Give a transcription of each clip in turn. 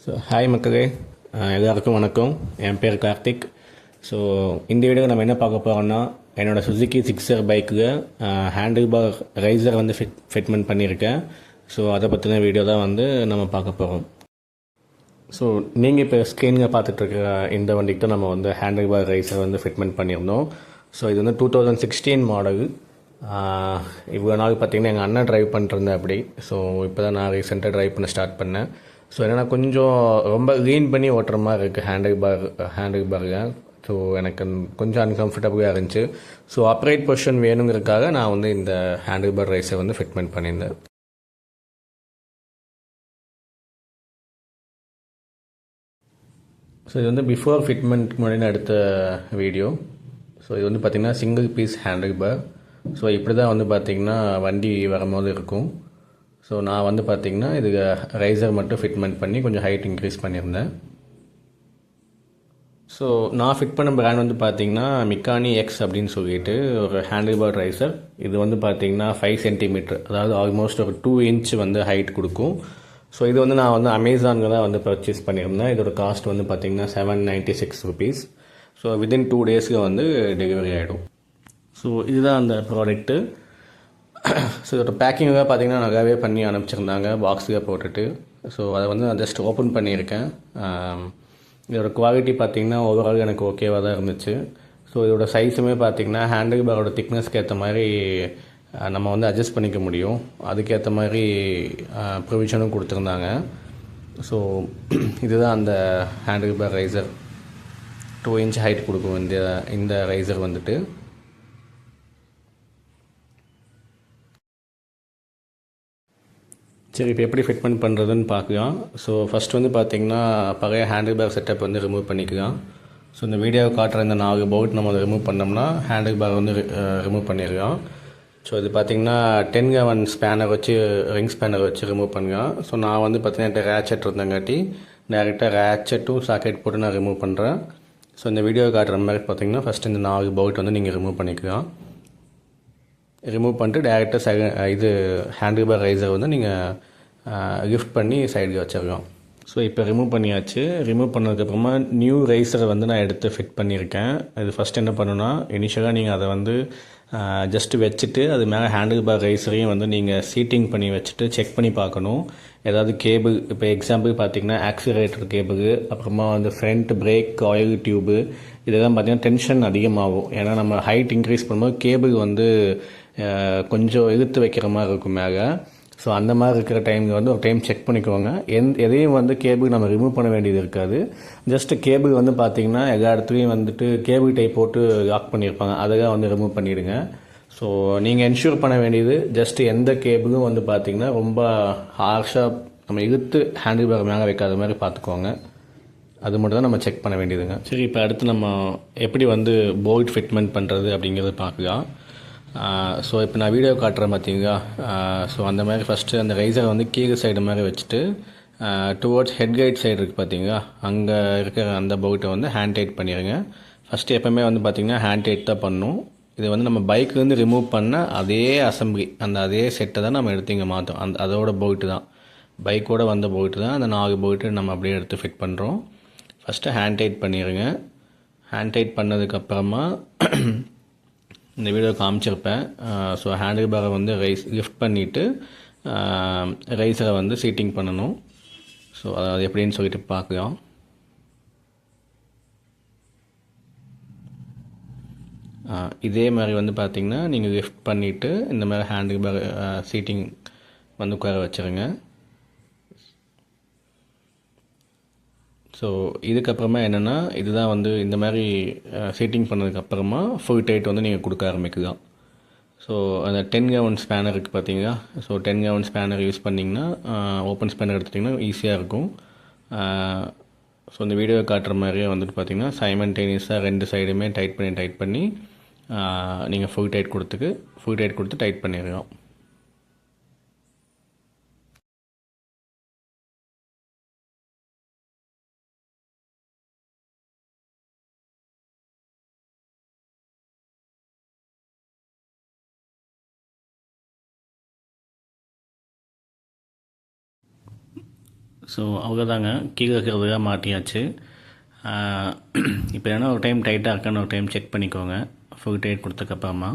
So hi மக்களே, எல்லாருக்கும் வணக்கம். என் பேர் கார்த்திக். ஸோ இந்த வீடியோவில் நம்ம என்ன பார்க்க போகிறோம்னா, என்னோடய சுசுகி சிக்ஸர் பைக்கில் ஹேண்டில் பார் ரைசர் வந்து ஃபிட்மெண்ட் பண்ணியிருக்கேன். ஸோ அதை பற்றின வீடியோ தான் வந்து நம்ம பார்க்க போகிறோம். ஸோ நீங்கள் இப்போ ஸ்க்ரீனில் பார்த்துட்ருக்கிற இந்த வண்டிக்கு தான் நம்ம வந்து ஹேண்டில் பார் ரைசர் வந்து ஃபிட்மெண்ட் பண்ணியிருந்தோம். ஸோ இது வந்து 2016 மாடல். இவ்வளோ நாள் பார்த்திங்கன்னா எங்கள் அண்ணன் ட்ரைவ் பண்ணிட்டுருந்தேன் அப்படி. ஸோ இப்போ தான் நான் ரீசெண்டாக ட்ரைவ் பண்ண ஸ்டார்ட் பண்ணேன். ஸோ என்னென்னா கொஞ்சம் ரொம்ப லீன் பண்ணி ஓட்டுற மாதிரி இருக்குது ஹேண்டில் பாரில். ஸோ எனக்கு கொஞ்சம் அன்கம்ஃபர்டபுளாக இருந்துச்சு. ஸோ அப்ரைட் பொசிஷன் வேணுங்கிறதுக்காக நான் வந்து இந்த ஹேண்டில் பார் ரைஸை வந்து ஃபிட்மெண்ட் பண்ணியிருந்தேன். ஸோ இது வந்து பிஃபோர் ஃபிட்மெண்ட் முன்னாடி எடுத்த வீடியோ. ஸோ இது வந்து பார்த்திங்கன்னா single piece handle bar. So இப்படி தான் வந்து பார்த்திங்கன்னா வண்டி வரும்போது இருக்கும். ஸோ நான் வந்து பார்த்திங்கன்னா இதுக்கு ரைசர் மட்டும் ஃபிட்மெண்ட் பண்ணி கொஞ்சம் ஹைட் இன்க்ரீஸ் பண்ணியிருந்தேன். ஸோ நான் ஃபிட் பண்ண பிராண்ட் வந்து பார்த்திங்கன்னா மிக்கானி எக்ஸ் அப்படின்னு சொல்லிட்டு ஒரு ஹேண்டில் பார் ரைசர். இது வந்து பார்த்திங்கன்னா 5 சென்டிமீட்டர், அதாவது ஆல்மோஸ்ட் ஒரு 2 இன்ச் வந்து ஹைட் கொடுக்கும். ஸோ இது வந்து நான் வந்து அமேசானில் தான் வந்து பர்ச்சேஸ் பண்ணியிருந்தேன். இதோட காஸ்ட் வந்து பார்த்திங்கன்னா ₹796. ஸோ வித்தின் 2 டேஸில் வந்து டெலிவரி ஆகிடும். ஸோ இதுதான் அந்த ப்ராடக்ட்டு. ஸோ இதோட பேக்கிங்காக பார்த்திங்கன்னா நல்லாவே பண்ணி அனுப்பிச்சிருந்தாங்க, பாக்ஸில் போட்டுட்டு. ஸோ அதை வந்து நான் ஜஸ்ட் ஓப்பன் பண்ணியிருக்கேன். இதோட குவாலிட்டி பார்த்திங்கன்னா ஓவரால் எனக்கு ஓகேவாக தான் இருந்துச்சு. ஸோ இதோட சைஸுமே பார்த்திங்கன்னா ஹேண்டில் பாரோட திக்னஸ்க்கு ஏற்ற மாதிரி நம்ம வந்து அட்ஜஸ்ட் பண்ணிக்க முடியும். அதுக்கேற்ற மாதிரி ப்ரொவிஷனும் கொடுத்துருந்தாங்க. ஸோ இதுதான் அந்த handle bar riser. 2 inch height கொடுக்கும் இந்த ரைசர் வந்துட்டு. சரி, இப்போ எப்படி ஃபிட்மெண்ட் பண்ணுறதுன்னு பார்க்கலாம். ஸோ ஃபஸ்ட் வந்து பார்த்திங்கன்னா பழைய ஹேண்டில் பார் செட்டப் வந்து ரிமூவ் பண்ணிக்கலாம். ஸோ இந்த வீடியோவை காட்டுற இந்த 4 போல்ட் நம்ம அதை ரிமூவ் பண்ணோம்னா ஹேண்டில் பார் வந்து ரிமூவ் பண்ணிடலாம். ஸோ இது பார்த்திங்கன்னா 10 ஸ்பேனர் வச்சு ரிங் ஸ்பேனர் வச்சு ரிமூவ் பண்ணலாம். ஸோ நான் வந்து பார்த்திங்கன்னா ரேச்செட் இருந்தங்காட்டி டேரெக்டாக ரேச்செட்டும் சாக்கெட் போட்டு நான் ரிமூவ் பண்ணுறேன். ஸோ இந்த வீடியோவை காட்டுற மாதிரி பார்த்திங்கன்னா ஃபஸ்ட்டு இந்த 4 போல்ட் வந்து நீங்கள் ரிமூவ் பண்ணிக்கலாம். ரிமூவ் பண்ணிட்டு டேரெக்டாக இது ஹேண்டில் பார் ரைசர் வந்து நீங்கள் லிஃப்ட் பண்ணி சைடில் வச்சிடலாம். ஸோ இப்போ ரிமூவ் பண்ணியாச்சு. ரிமூவ் பண்ணதுக்கப்புறமா நியூ ரைசரை வந்து நான் எடுத்து ஃபிட் பண்ணியிருக்கேன். இது ஃபஸ்ட் என்ன பண்ணுன்னா, இனிஷியலாக நீங்கள் அதை வந்து ஜஸ்ட்டு வச்சுட்டு அது மேலே ஹேண்டில் பார் ரைசரையும் வந்து நீங்கள் சீட்டிங் பண்ணி வச்சுட்டு செக் பண்ணி பார்க்கணும். ஏதாவது கேபிள், இப்போ எக்ஸாம்பிள் பார்த்திங்கன்னா ஆக்சிலரேட்டர் கேபிள், அப்புறமா வந்து ஃப்ரண்ட் பிரேக் ஆயில் டியூபு, இதெல்லாம் பார்த்திங்கன்னா டென்ஷன் அதிகமாகும். ஏன்னா நம்ம ஹைட் இன்க்ரீஸ் பண்ணும்போது கேபிள் வந்து கொஞ்சம் இழுத்து வைக்கிற மாதிரி இருக்கும் மேலே. ஸோ அந்த மாதிரி இருக்கிற டைமில் வந்து ஒரு டைம் செக் பண்ணிக்கோங்க. எதையும் வந்து கேபிள் நம்ம ரிமூவ் பண்ண வேண்டியது இருக்காது. ஜஸ்ட்டு கேபிள் வந்து பார்த்திங்கன்னா எல்லா இடத்துலையும் வந்துட்டு கேபிள் டைப் போட்டு லாக் பண்ணியிருப்பாங்க, அதெல்லாம் வந்து ரிமூவ் பண்ணிவிடுங்க. ஸோ நீங்கள் என்ஷூர் பண்ண வேண்டியது ஜஸ்ட்டு எந்த கேபிளும் வந்து பார்த்திங்கன்னா ரொம்ப ஹார்ஷாக நம்ம இழுத்து ஹேண்டில் பார் மேலே வைக்காத மாதிரி பார்த்துக்கோங்க. அது மட்டும் தான் நம்ம செக் பண்ண வேண்டியதுங்க. சரி, இப்போ அடுத்து நம்ம எப்படி வந்து போல்ட் ஃபிட்மெண்ட் பண்ணுறது அப்படிங்கிறத பார்க்கலாம். ஸோ இப்போ நான் வீடியோ காட்டுறேன் பார்த்தீங்களா. ஸோ அந்த மாதிரி ஃபஸ்ட்டு அந்த ரைசரை வந்து கீழே சைடு மாதிரி வச்சுட்டு டுவோர்ட்ஸ் ஹெட் கைட் சைடு இருக்குது பார்த்தீங்களா, அங்கே இருக்கிற அந்த போல்ட்டை வந்து ஹேண்ட் டைட் பண்ணிடுங்க. ஃபஸ்ட்டு எப்போவுமே வந்து பார்த்திங்கன்னா ஹேண்ட் டைட் தான் பண்ணணும். இதை வந்து நம்ம பைக்லேருந்து ரிமூவ் பண்ண அதே அசம்பிளி, அதே செட்டை தான் நம்ம எடுத்து இங்கே மாற்றோம். அதோட போல்ட்டு தான், பைக்கோடு வந்த போல்ட்டு தான். அந்த 4 போல்ட்டு நம்ம அப்படியே எடுத்து ஃபிட் பண்ணுறோம். ஃபஸ்ட்டு ஹேண்ட் டைட் பண்ணிடுங்க. ஹேண்ட் டைட் பண்ணதுக்கப்புறமா இந்த வீடியோ காமிச்சிருப்பேன். ஸோ ஹேண்டில் பாரை வந்து லிஃப்ட் பண்ணிவிட்டு ரைஸரை வந்து சீட்டிங் பண்ணணும். ஸோ அது எப்படின்னு சொல்லிட்டு பார்க்கலாம். இதே மாதிரி வந்து பார்த்திங்கன்னா நீங்கள் லிஃப்ட் பண்ணிவிட்டு இந்த மாதிரி ஹேண்டில் பார் சீட்டிங் வந்து உட்கார வச்சுருங்க. ஸோ இதுக்கப்புறமா என்னென்னா, இதுதான் வந்து இந்த மாதிரி சீட்டிங் பண்ணதுக்கப்புறமா ஃபுல் டைட் வந்து நீங்கள் கொடுக்க ஆரம்பிக்கலாம். ஸோ அந்த 10 ஸ்பேனர் இருக்குது பார்த்தீங்களா. ஸோ 10 ஸ்பேனர் யூஸ் பண்ணிங்கன்னா, ஓப்பன் ஸ்பேனர் எடுத்துட்டிங்கன்னா ஈஸியாக இருக்கும். ஸோ இந்த வீடியோவை காட்டுற மாதிரியே வந்துட்டு பார்த்திங்கன்னா சைமல்டேனியஸாக 2 சைடுமே டைட் பண்ணி நீங்கள் ஃபுல் டைட் கொடுத்து டைட் பண்ணிடலாம். ஸோ அவ்வளோதாங்க, கீழே இருக்கிறதுக்காக மாட்டியாச்சு. இப்போ ஏன்னா ஒரு டைம் டைட்டாக இருக்கான்னு ஒரு டைம் செக் பண்ணிக்கோங்க ஃபுல் டைட் கொடுத்ததுக்கப்புறமா.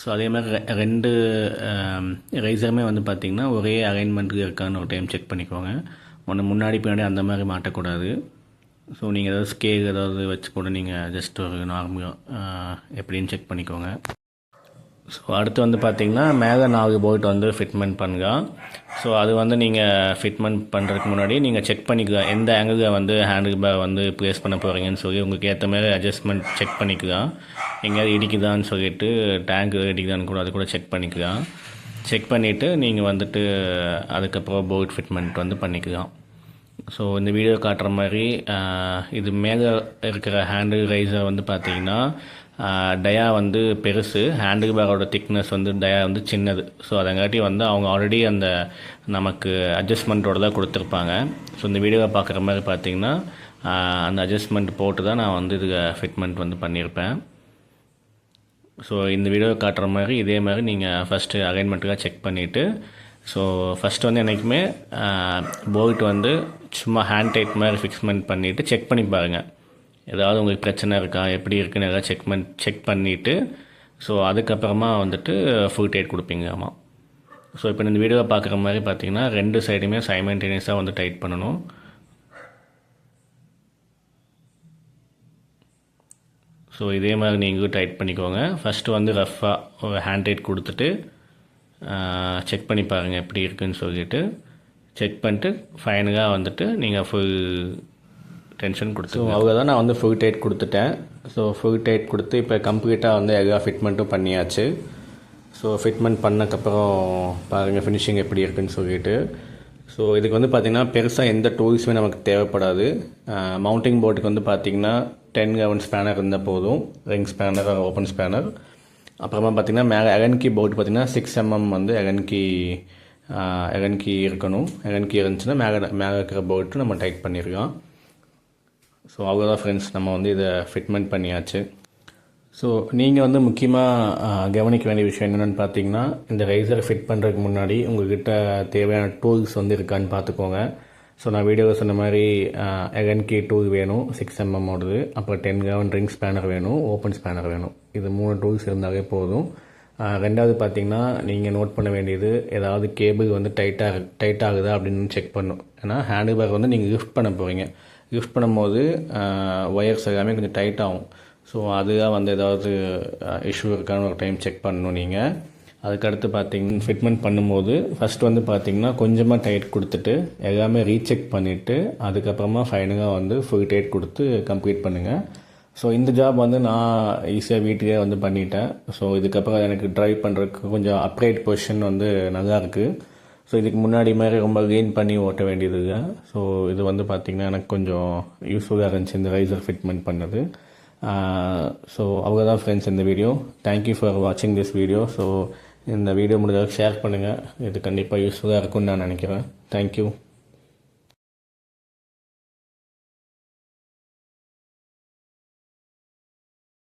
ஸோ அதே மாதிரி ரெண்டு ரைசருமே வந்து பார்த்திங்கன்னா ஒரே அலைன்மெண்ட்டுக்கு இருக்கான்னு ஒரு டைம் செக் பண்ணிக்கோங்க. ஒன்று முன்னாடி பின்னாடி அந்த மாதிரி மாட்டக்கூடாது. ஸோ நீங்கள் ஏதாவது ஸ்கேல் ஏதாவது வச்சு கூட நீங்கள் ஜஸ்ட் ஒரு நார்மலாக எப்படின்னு செக் பண்ணிக்கோங்க. ஸோ அடுத்து வந்து பார்த்திங்கன்னா மேலே 4 போல்ட் வந்து ஃபிட்மெண்ட் பண்ணுங்க. ஸோ அது வந்து நீங்கள் ஃபிட்மெண்ட் பண்ணுறதுக்கு முன்னாடி நீங்கள் செக் பண்ணிக்கலாம் எந்த ஆங்கிளில் வந்து ஹேண்டில் பேர் வந்து ப்ளேஸ் பண்ண போகிறீங்கன்னு சொல்லி உங்களுக்கு ஏற்ற மாதிரி அட்ஜஸ்ட்மெண்ட் செக் பண்ணிக்கலாம். எங்கேயாவது இடிக்குதான்னு சொல்லிட்டு டேங்க் இடிக்குதான்னு கூட அது கூட செக் பண்ணிக்கலாம். செக் பண்ணிவிட்டு நீங்கள் வந்துட்டு அதுக்கப்புறம் போல்ட் ஃபிட்மெண்ட் வந்து பண்ணிக்கலாம். ஸோ இந்த வீடியோ காட்டுற மாதிரி இது மேலே இருக்கிற ஹேண்டில் ரைஸர் வந்து பார்த்திங்கன்னா டயா வந்து பெருசு, ஹேண்டில் பேரோட திக்னஸ் வந்து டயா வந்து சின்னது. ஸோ அதங்காட்டி வந்து அவங்க ஆல்ரெடி அந்த நமக்கு அட்ஜஸ்ட்மெண்ட்டோடு தான் கொடுத்துருப்பாங்க. ஸோ இந்த வீடியோவை பார்க்குற மாதிரி பார்த்திங்கன்னா அந்த அட்ஜஸ்ட்மெண்ட் போட்டு தான் நான் வந்து இதுக்கு ஃபிட்மெண்ட் வந்து பண்ணியிருப்பேன். ஸோ இந்த வீடியோவை காட்டுற மாதிரி இதே மாதிரி நீங்கள் ஃபஸ்ட்டு அலைன்மெண்ட்டுக்காக செக் பண்ணிவிட்டு, ஸோ ஃபஸ்ட்டு வந்து என்றைக்குமே போல்ட் வந்து சும்மா ஹேண்ட் டைட் மாதிரி ஃபிக்ஸ்மெண்ட் பண்ணிவிட்டு செக் பண்ணி பாருங்கள் ஏதாவது உங்களுக்கு பிரச்சனை இருக்கா எப்படி இருக்குன்னு எதாவது செக் பண்ணிவிட்டு ஸோ அதுக்கப்புறமா வந்துட்டு ஃபுல் டைட் கொடுப்பீங்க. ஆமாம். ஸோ இப்போ இந்த வீடியோவை பார்க்குற மாதிரி பார்த்தீங்கன்னா 2 சைடுமே சைமல்டேனியஸாக வந்து டைட் பண்ணணும். ஸோ இதே மாதிரி நீங்களும் டைட் பண்ணிக்கோங்க. ஃபஸ்ட்டு வந்து ரஃப்பாக ஒரு ஹேண்ட் டைட் கொடுத்துட்டு செக் பண்ணி பாருங்கள் எப்படி இருக்குதுன்னு சொல்லிவிட்டு செக் பண்ணிட்டு ஃபைனலாக வந்துட்டு நீங்கள் ஃபுல் டென்ஷன் கொடுத்து அவ்வளோதான். நான் வந்து ஃபுல் டைட் கொடுத்துட்டேன். ஸோ ஃபுல் டைட் கொடுத்து இப்போ கம்ப்ளீட்டாக வந்து எல்லா ஃபிட்மெண்ட்டும் பண்ணியாச்சு. ஸோ ஃபிட்மெண்ட் பண்ணக்கப்புறம் பாருங்கள் ஃபினிஷிங் எப்படி இருக்குதுன்னு சொல்லிட்டு. ஸோ இதுக்கு வந்து பார்த்திங்கன்னா பெருசாக எந்த டூல்ஸுமே நமக்கு தேவைப்படாது. மவுண்டிங் போர்டுக்கு வந்து பார்த்திங்கன்னா 10 கவுன் ஸ்பேனர் இருந்தால் போதும், ரிங் ஸ்பேனர் ஓப்பன் ஸ்பேனர். அப்புறமா பார்த்திங்கன்னா மேலே எலன்கி போர்டு பார்த்திங்கன்னா 6 mm வந்து எலன்கி இருக்கணும். எலன்கி இருந்துச்சுன்னா மேலே இருக்கிற போர்ட்டு நம்ம டைட் பண்ணியிருக்கோம். ஸோ அவ்வளோதான் ஃப்ரெண்ட்ஸ், நம்ம வந்து இதை ஃபிட்மெண்ட் பண்ணியாச்சு. ஸோ நீங்கள் வந்து முக்கியமாக கவனிக்க வேண்டிய விஷயம் என்னென்னு பார்த்தீங்கன்னா இந்த ரைசரை ஃபிட் பண்ணுறதுக்கு முன்னாடி உங்கள்கிட்ட தேவையான டூல்ஸ் வந்து இருக்கான்னு பார்த்துக்கோங்க. ஸோ நான் வீடியோவில் சொன்ன மாதிரி எலன்கி டூல் வேணும் 6 mm ஓடுது, அப்புறம் 10 கவுன் ரிங் ஸ்பேனர் வேணும், ஓப்பன் ஸ்பேனர் வேணும். இது 3 டூல்ஸ் இருந்தாலே போதும். ரெண்டாவது பார்த்திங்கன்னா நீங்கள் நோட் பண்ண வேண்டியது ஏதாவது கேபிள் வந்து டைட் ஆகுதா அப்படின்னு செக் பண்ணும். ஏன்னா ஹேண்டில் பேக் வந்து நீங்கள் லிஃப்ட் பண்ண போகிறீங்க. லிஃப்ட் பண்ணும்போது ஒயர்ஸ் எல்லாமே கொஞ்சம் டைட் ஆகும். ஸோ அதுதான் வந்து ஏதாவது இஷ்யூ இருக்கான்னு ஒரு டைம் செக் பண்ணணும் நீங்கள். அதுக்கடுத்து பார்த்திங்கன்னா ஃபிட்மெண்ட் பண்ணும்போது ஃபஸ்ட்டு வந்து பார்த்திங்கன்னா கொஞ்சமாக டைட் கொடுத்துட்டு எல்லாமே ரீசெக் பண்ணிவிட்டு அதுக்கப்புறமா ஃபைனலாக வந்து ஃபுல் டைட் கொடுத்து கம்ப்ளீட் பண்ணுங்கள். ஸோ இந்த ஜாப் வந்து நான் ஈஸியாக வீட்டுக்கே வந்து பண்ணிட்டேன். ஸோ இதுக்கப்புறம் எனக்கு ட்ரைவ் பண்ணுறதுக்கு கொஞ்சம் அப்ரைட் பொசிஷன் வந்து நல்லாயிருக்கு. ஸோ இதுக்கு முன்னாடி மாதிரி ரொம்ப கெயின் பண்ணி ஓட்ட வேண்டியது இல்லை. ஸோ இது வந்து பார்த்திங்கன்னா எனக்கு கொஞ்சம் யூஸ்ஃபுல்லாக இருந்துச்சு இந்த ரைசர் ஃபிட்மெண்ட் பண்ணது. ஸோ அவ்வளோதான் ஃப்ரெண்ட்ஸ் இந்த வீடியோ. தேங்க்யூ ஃபார் வாட்சிங் திஸ் வீடியோ. ஸோ இந்த வீடியோ முடிஞ்சளவுக்கு ஷேர் பண்ணுங்கள். இது கண்டிப்பாக யூஸ்ஃபுல்லாக இருக்கும்னு நான் நினைக்கிறேன். தேங்க்யூ.